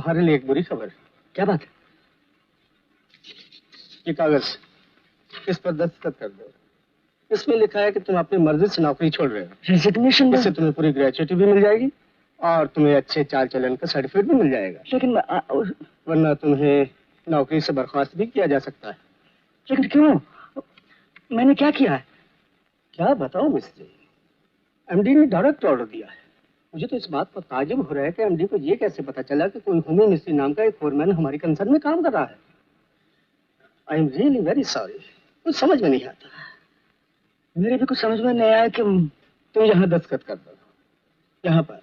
तुम्हारे लिए एक बुरी खबर। क्या बात है? ये कागज, इस पर दस्तखत कर दो। इसमें लिखा है कि तुम अपनी मर्जी से नौकरी छोड़ रहे हो। रेजिग्नेशन? इससे तुम्हें पूरी ग्रेचुइटी भी मिल जाएगी और तुम्हें अच्छे चाल चलन का सर्टिफिकेट भी मिल जाएगा। लेकिन वरना तुम्हें नौकरी से बर्खास्त भी किया जा सकता है। लेकिन क्यों? मैंने क्या किया है? क्या बताओ मिस्त्री, एमडी ने डायरेक्ट ऑर्डर दिया है। मुझे तो इस बात पर ताज्जुब हो रहा है कि एमडी को ये कैसे पता चला कि कोई हुमी मिस्त्री नाम का एक फोरमैन हमारी कंसर्न में काम कर रहा है। I am really very sorry, कुछ समझ में नहीं आता। मेरे भी कुछ समझ में नहीं आया कि तुम यहाँ दस्तखत कर दो, यहाँ पर।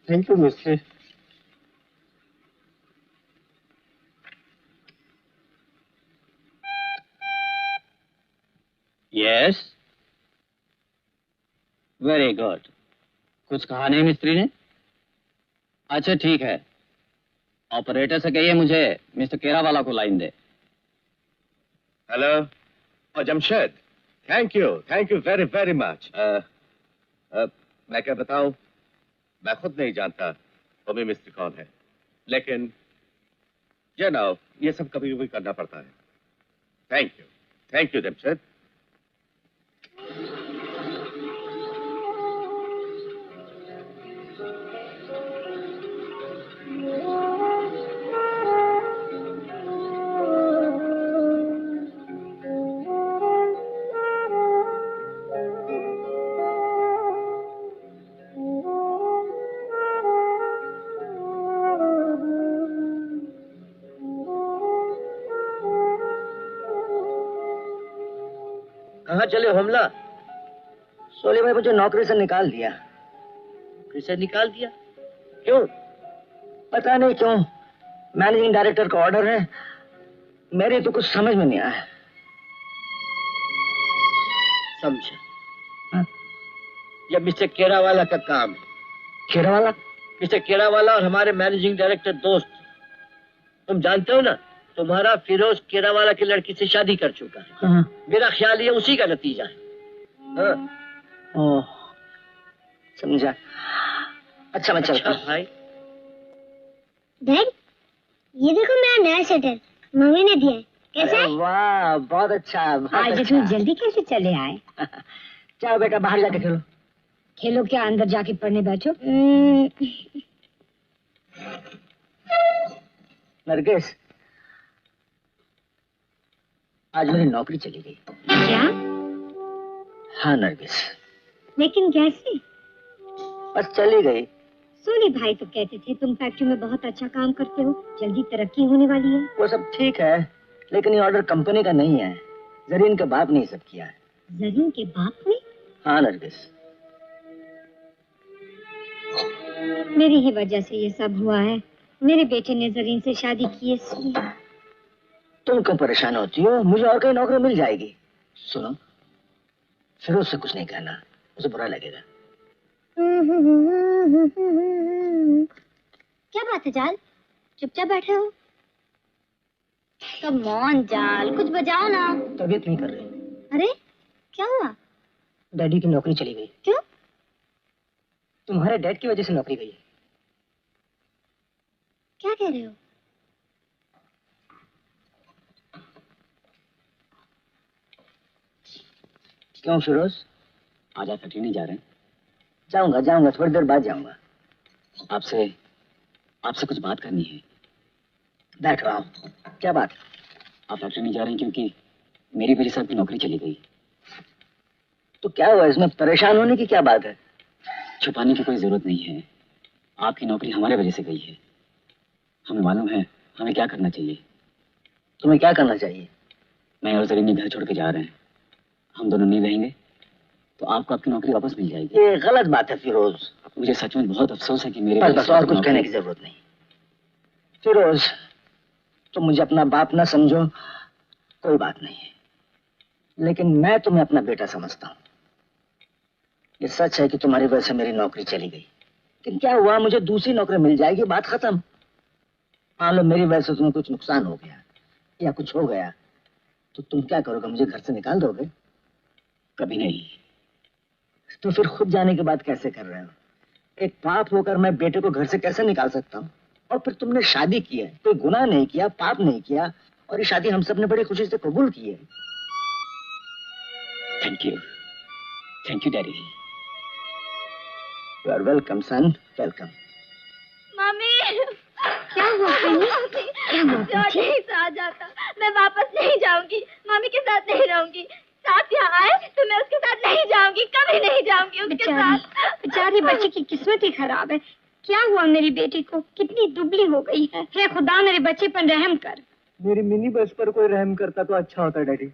थैंक यू मिस्त्री। Yes, very good. कुछ कहा नहीं मिस्त्री ने? अच्छा ठीक है, ऑपरेटर से कहिए मुझे मिस्टर केरावाला को लाइन दे। हेलो, और Jamshed, thank you very very much. मैं क्या बताऊं, मैं खुद नहीं जानता हुमी मिस्त्री कौन है, लेकिन ये सब कभी कभी करना पड़ता है। Thank you Jamshed. कहाँ चले हमला? सोले भाई मुझे नौकरी से निकाल दिया। किसे निकाल दिया? क्यों? पता नहीं क्यों, मैनेजिंग डायरेक्टर का ऑर्डर है। मेरे तो कुछ समझ में नहीं आया। समझा? ये मिस्टर केरावाला का काम है। केरावाला? मिस्टर केरावाला और हमारे मैनेजिंग डायरेक्टर दोस्त। तुम जानते हो ना, तुम्हारा फिरोज केरावाला की लड़की से शादी कर चुका है। हाँ। मेरा ख्याल ये उसी का नतीजा है। हाँ। ओह, समझा। अच्छा मैं चलता हूँ। भाई डैड, ये देखो मेरा नया स्वेटर मम्मी ने दिया है। कैसा है? वाह, बहुत अच्छा। आज इतनी जल्दी कैसे चले आए? जाओ बेटा, बाहर जाके खेलो। खेलो क्या, अंदर जाके पढ़ने बैठो। नरगिस, आज मेरी नौकरी चली गई। क्या? हाँ नरगिस, लेकिन कैसे? बस चली गई। सोनी भाई तो कहते थे तुम फैक्ट्री में बहुत अच्छा काम करते हो, जल्दी तरक्की होने वाली है। वो सब ठीक है, लेकिन ये ऑर्डर कंपनी का नहीं है, जरीन के बाप ने सब किया है। जरीन के बाप ने? हाँ नरगिस, मेरी ही वजह से ये सब हुआ है। मेरे बेटे ने जरीन से शादी की इसलिए। तुम क्यों परेशान होती हो? मुझे और कहीं नौकरी मिल जाएगी। सुनो, फिरोज से कुछ नहीं कहना, उसे बुरा लगेगा। क्या बात है जाल, चुपचाप बैठे हो? कम ऑन जाल, कुछ बजाओ ना। तबीयत नहीं कर रही। अरे क्या हुआ? डैडी की नौकरी चली गई। क्यों? तुम्हारे डैड की वजह से नौकरी गई है। क्या कह रहे हो? क्यों फिरोज? आज आप फैक्ट्री नहीं जा रहे हैं? जाऊंगा, थोड़ी देर बाद जाऊंगा। आपसे कुछ बात करनी है। बैठो, आओ। क्या बात? आप फैक्ट्री नहीं जा रहे हैं क्योंकि मेरी वजह से आपकी नौकरी चली गई। तो क्या हुआ, इसमें परेशान होने की क्या बात है? छुपाने की कोई जरूरत नहीं है, आपकी नौकरी हमारे वजह से गई है। हमें मालूम है हमें क्या करना चाहिए। तुम्हें क्या करना चाहिए? मैं और जरीन घर छोड़ के जा रहे हैं। हम दोनों नहीं रहेंगे तो आपको आपकी नौकरी वापस मिल जाएगी। ये गलत बात है फिरोज। मुझे सच में बहुत अफसोस है कि मेरे बस और कुछ कहने की जरूरत नहीं। फिरोज, तुम मुझे अपना बाप ना समझो, कोई बात नहीं है, लेकिन मैं तुम्हें अपना बेटा समझता हूँ। ये सच है कि तुम्हारी वजह से मेरी नौकरी चली गई, लेकिन क्या हुआ, मुझे दूसरी नौकरी मिल जाएगी, बात खत्म। मान लो मेरी वजह से तुम्हें कुछ नुकसान हो गया या कुछ हो गया तो तुम क्या करोगे? मुझे घर से निकाल दोगे? कभी नहीं। तो फिर खुद जाने की बात कैसे कर रहे हो? एक बाप होकर मैं बेटे को घर से कैसे निकाल सकता हूँ? और फिर तुमने शादी की है, कोई गुनाह नहीं किया, पाप नहीं किया, और ये शादी हम सब ने बड़ी खुशी से कबूल की है। Thank you daddy. You are welcome son, welcome. Mummy क्या हुआ? आ जाता, मैं वापस नहीं जाऊंगी, मम्मी के साथ नहीं रहूंगी। साथ यहाँ आए तो मैं उसके साथ नहीं जाऊंगी, कभी नहीं जाऊंगी उसके साथ। बेचारी बच्ची की किस्मत ही खराब है। क्या हुआ मेरी बेटी को? कितनी दुबली हो गई है। हे खुदा मेरे बच्चे पर रहम कर। मेरी मिनी बस पर कोई रहम करता तो अच्छा होता डैडी।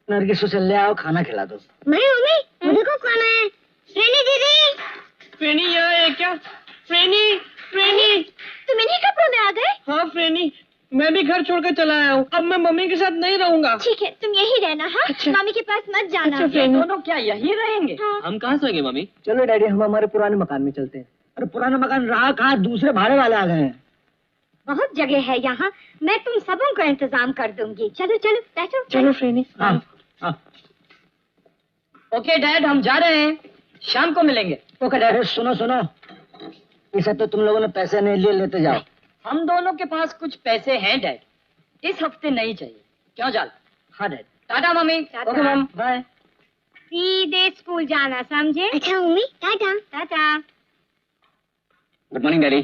नरगिस उसे ले आओ, खाना खिला दो। मम्मी मुझे को खाना है। फ्रेनी दीदी, फ्रेनी यहाँ है क्या? फ्रेनी, फ्रेनी। तुम इन्हीं कपड़ों में आ गए? हाँ फ्रेनी, मैं भी घर छोड़कर चला आया हूँ। अब मैं मम्मी के साथ नहीं रहूंगा। ठीक है, तुम यही रहना। हाँ अच्छा। मम्मी के पास मत जाना। अच्छा, ये दोनों क्या यही रहेंगे? हाँ। हम कहाँ सोएंगे मम्मी? चलो डैडी, हम हमारे पुराने मकान में चलते हैं। अरे पुराना मकान रहा कहाँ, दूसरे भाड़े वाले आ गए हैं। बहुत जगह है यहाँ, मैं तुम सबों का इंतजाम कर दूंगी। चलो चलो बैठो। चलो फ्रेनी। हाँ, हाँ। ओके डैड, हम जा रहे हैं, शाम को मिलेंगे। ओके डैड, सुनो सुनो, इसे तो तुम लोगों ने पैसे नहीं लिए, लेते जाओ। हम दोनों के पास कुछ पैसे हैं डैड, इस हफ्ते नहीं चाहिए। क्यों जाल? हाँ dad. Tata mummy. Tata. Okay मम, बाय। सीधे स्कूल जाना, समझे? अच्छा mummy, Tata Tata. Good morning daddy.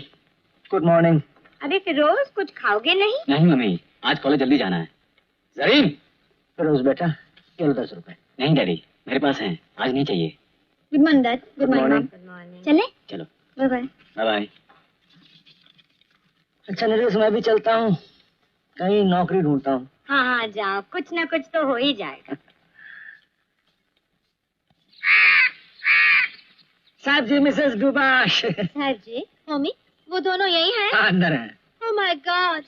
Good morning. अबे फिरोज, कुछ खाओगे नहीं? नहीं मम्मी, आज कॉलेज जल्दी जाना है। जरीन। फिरोज बेटा, ये लो 10 रुपए। नहीं डैडी, मेरे पास हैं, आज नहीं चाहिए। Good morning dad. Good morning. चले? चलो बाय बाय। Bye bye. अच्छा नरेश, मैं भी चलता हूँ, कहीं नौकरी ढूंढता हूँ। हाँ हाँ जाओ, कुछ ना कुछ तो हो ही जाएगा। साहब जी, मिसेस गुबाश। सर जी, मम्मी, वो दोनों यही हैं? हाँ, अंदर है। Oh my God.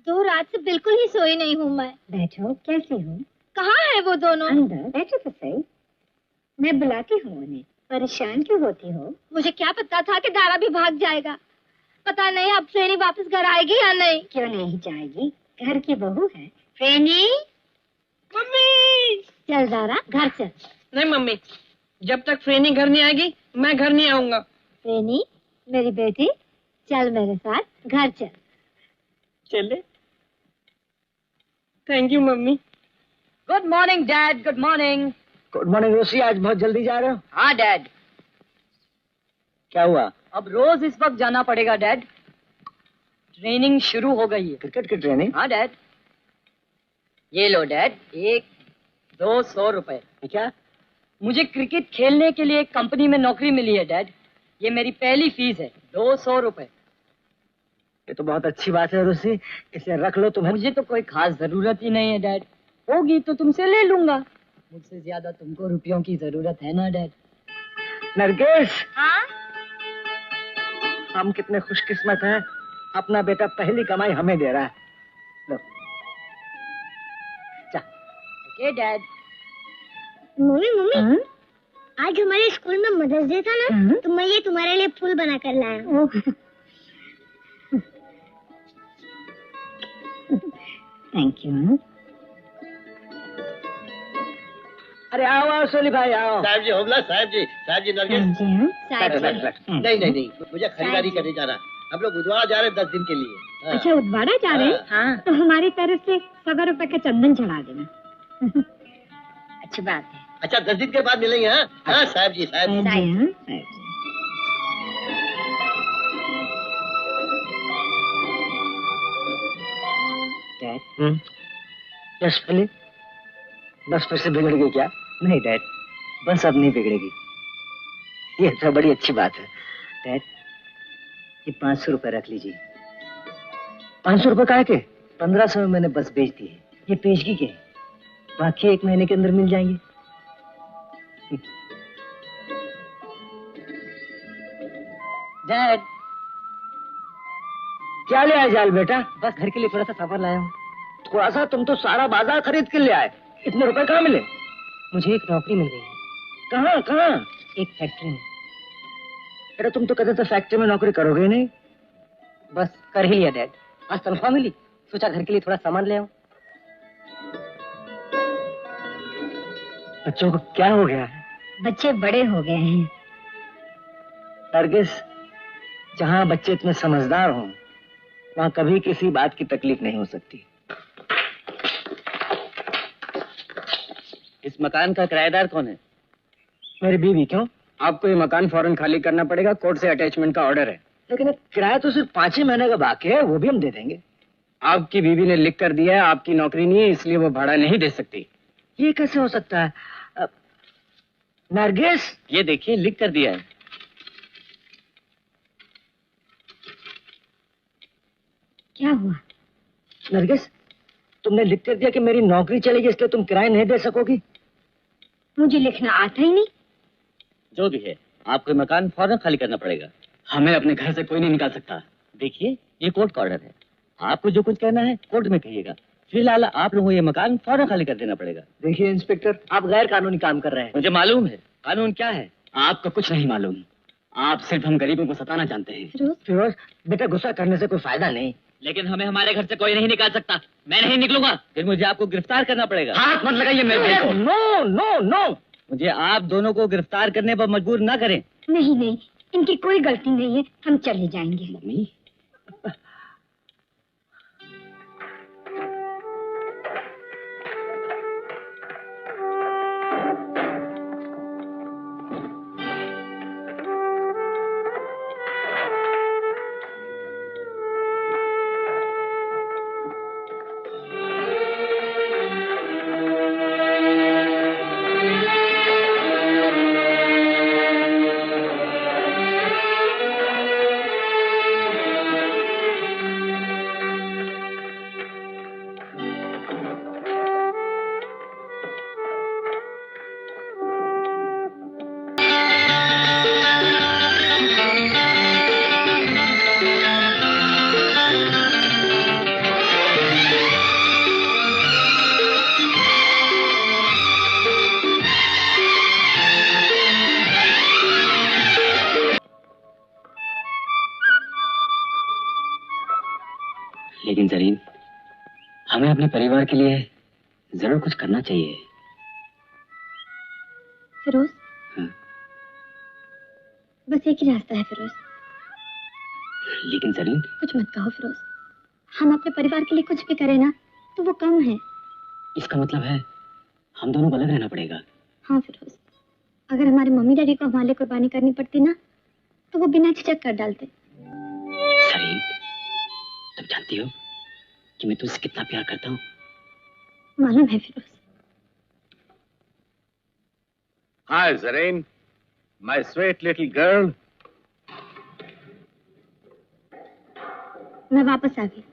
दो रात से बिल्कुल ही सोई नहीं हूँ मैं। बैठो, कैसी हो? कहाँ है वो दोनों? अंदर बैठो तो सही, मैं बुलाती हूँ उन्हें। परेशान क्यों होती हो? मुझे क्या पता था कि दारा भी भाग जाएगा। पता नहीं अब फ्रेनी वापस घर आएगी या नहीं। क्यों नहीं जाएगी, घर की बहू है। फ्रेनी, मम्मी। चल दारा घर चल। नहीं मम्मी, जब तक फ्रेनी घर नहीं आएगी मैं घर नहीं आऊंगा। फ्रेनी मेरी बेटी, चल मेरे साथ घर चल। चले। Thank you mummy. Good morning dad, good morning. Good morning Rosie, आज बहुत जल्दी जा रहे हो? हाँ डैड। क्या हुआ? अब रोज इस वक्त जाना पड़ेगा डैड, ट्रेनिंग शुरू हो गई है। क्रिकेट की ट्रेनिंग? हाँ डैड। ये लो डैड, 100-200 रुपए। क्या? मुझे क्रिकेट खेलने के लिए एक कंपनी में नौकरी मिली है डैड, ये मेरी पहली फीस है, 200 रुपए। ये तो बहुत अच्छी बात है रोसी, इसे रख लो। तुम्हें मुझे तो कोई खास जरूरत ही नहीं है डैड, होगी तो तुमसे ले लूंगा। मुझसे ज्यादा तुमको रुपयों की जरूरत है ना डैड? नरगिस, हाँ हम कितने खुशकिस्मत हैं, अपना बेटा पहली कमाई हमें दे रहा है। लो जा। Okay dad. मम्मी मम्मी, आज हमारे स्कूल में मदर्स डे था ना, तो मैं ये तुम्हारे लिए फूल बना कर लाया हूँ। Thank you. अरे आओ आओ सोली भाई, आओ। साहब जी होमला, साहब जी नरगिस। नहीं नहीं नहीं, मुझे खरीदारी करने जाना। हम लोग बुधवार जा रहे हैं 10 दिन के लिए। हाँ। अच्छा उद्वाड़ा जा रहे हैं? हाँ। तो हमारी तरफ से 100 रुपए का चंदन चढ़ा देना। अच्छी बात है। अच्छा 10 दिन के बाद मिलेंगे। हाँ हाँ साहब जी, साहब जी। डैड, यस फिलिप, बस फिर से बिगड़ गई क्या? नहीं डैड, बस अब नहीं बिगड़ेगी। ये तो बड़ी अच्छी बात है। डैड, ये 500 रुपए रख लीजिए। 500 रुपए काहे के? 1500 में मैंने बस बेच दी है। ये पेशगी के, बाकी 1 महीने के अंदर मिल जाएंगे। डैड, क्या ले आए जाल बेटा? बस घर के लिए थोड़ा सा सामान लाया हूँ। थोड़ा सा? तुम तो सारा बाजार खरीद के ले आए, इतने रुपए कहाँ मिले? मुझे एक नौकरी मिल गई है। कहाँ कहाँ? एक फैक्ट्री में। बेटा तुम तो कहते थे फैक्ट्री में नौकरी करोगे ही नहीं। बस कर ही लिया डैड, आज तनख्वाह मिली, सोचा घर के लिए थोड़ा सामान ले आऊं। बच्चों को क्या हो गया है? बच्चे बड़े हो गए हैं। नरगिस, जहाँ बच्चे इतने समझदार हों, वहाँ कभी किसी बात की तकलीफ नहीं हो सकती। इस मकान का किराएदार कौन है? मेरी बीवी। क्यों? आपको ये मकान फौरन खाली करना पड़ेगा, कोर्ट से अटैचमेंट का ऑर्डर है। लेकिन किराया तो सिर्फ 5 ही महीने का बाकी है, वो भी हम दे देंगे। आपकी बीवी ने लिख कर दिया है आपकी नौकरी नहीं है, इसलिए वो भाड़ा नहीं दे सकती। ये कैसे हो सकता है? नरगिस, ये देखिए लिख कर दिया है। क्या हुआ? नरगिस, तुमने लिख कर दिया कि मेरी नौकरी चलेगी, इसलिए तुम किराया नहीं दे सकोगी? मुझे लिखना आता ही नहीं। जो भी है, आपको ये मकान फौरन खाली करना पड़ेगा। हमें अपने घर से कोई नहीं निकाल सकता। देखिए, ये कोर्ट का ऑर्डर है। आपको जो कुछ कहना है कोर्ट में कहिएगा। फिलहाल आप लोगों को ये मकान फौरन खाली कर देना पड़ेगा। देखिए इंस्पेक्टर, आप गैर कानूनी काम कर रहे हैं। मुझे मालूम है कानून क्या है। आपको कुछ नहीं मालूम। आप सिर्फ हम गरीबों को सताना जानते हैं। फिरोज, बेटा गुस्सा करने से कोई फायदा नहीं। लेकिन हमें हमारे घर से कोई नहीं निकाल सकता। मैं नहीं निकलूंगा। फिर मुझे आपको गिरफ्तार करना पड़ेगा। हाथ मत लगाइए मेरे भाई को। नो नो नो, मुझे आप दोनों को गिरफ्तार करने पर मजबूर न करें। नहीं नहीं, इनकी कोई गलती नहीं है, हम चले जाएंगे। मम्मी, लेकिन जरीन, हमें अपने परिवार के लिए जरूर कुछ करना चाहिए। फिरोज, हाँ? बस एक ही रास्ता है फिरोज। लेकिन जरीन, कुछ मत कहो फिरोज। हम अपने परिवार के लिए कुछ भी करें ना तो वो कम है। इसका मतलब है हम दोनों को अलग रहना पड़ेगा। हाँ फिरोज, अगर हमारे मम्मी डैडी को हमारे लिए कुर्बानी करनी पड़ती ना तो वो बिना झिझक कर डालते। जरीन, तुम जानती हो कि मैं तुझसे कितना प्यार करता हूँ। मालूम है Firoz. Hi, Zareen, my sweet little girl. मैं वापस आ गई।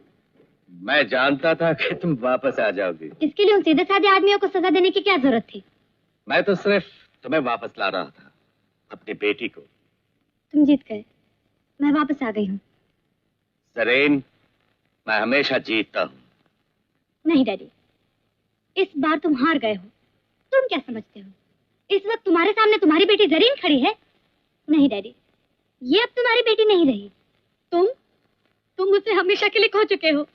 मैं जानता था कि तुम वापस आ जाओगी। इसके लिए उन सीधे साधे आदमियों को सजा देने की क्या जरूरत थी? मैं तो सिर्फ तुम्हें वापस ला रहा था, अपनी बेटी को। तुम जीत गए, मैं वापस आ गई हूँ। जरीन, मैं हमेशा जीतता हूँ। नहीं डैडी, इस बार तुम हार गए हो। तुम क्या समझते हो इस वक्त तुम्हारे सामने तुम्हारी बेटी जरीन खड़ी है? नहीं डैडी, ये अब तुम्हारी बेटी नहीं रही। तुम मुझसे हमेशा के लिए खो चुके हो।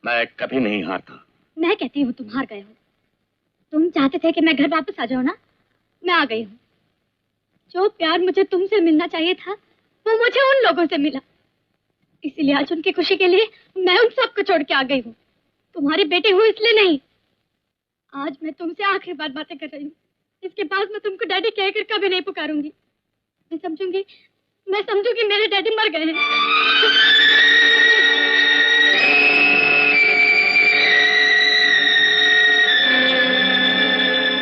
मैं कभी नहीं हारता। मैं कहती हूँ तुम हार गए हो। तुम चाहते थे कि मैं घर वापस आ जाऊँ ना, मैं आ गई हूँ। जो प्यार मुझे तुमसे मिलना चाहिए था वो मुझे उन लोगों से मिला। इसीलिए आज उनकी खुशी के लिए मैं उन सबको छोड़ के आ गई हूँ। तुम्हारी बेटी हूँ इसलिए नहीं। आज मैं तुमसे आखिरी बार बातें कर रही हूँ। इसके बाद मैं तुमको डैडी कहकर कभी नहीं पुकारूंगी। मैं समझूंगी मेरे डैडी मर गए हैं।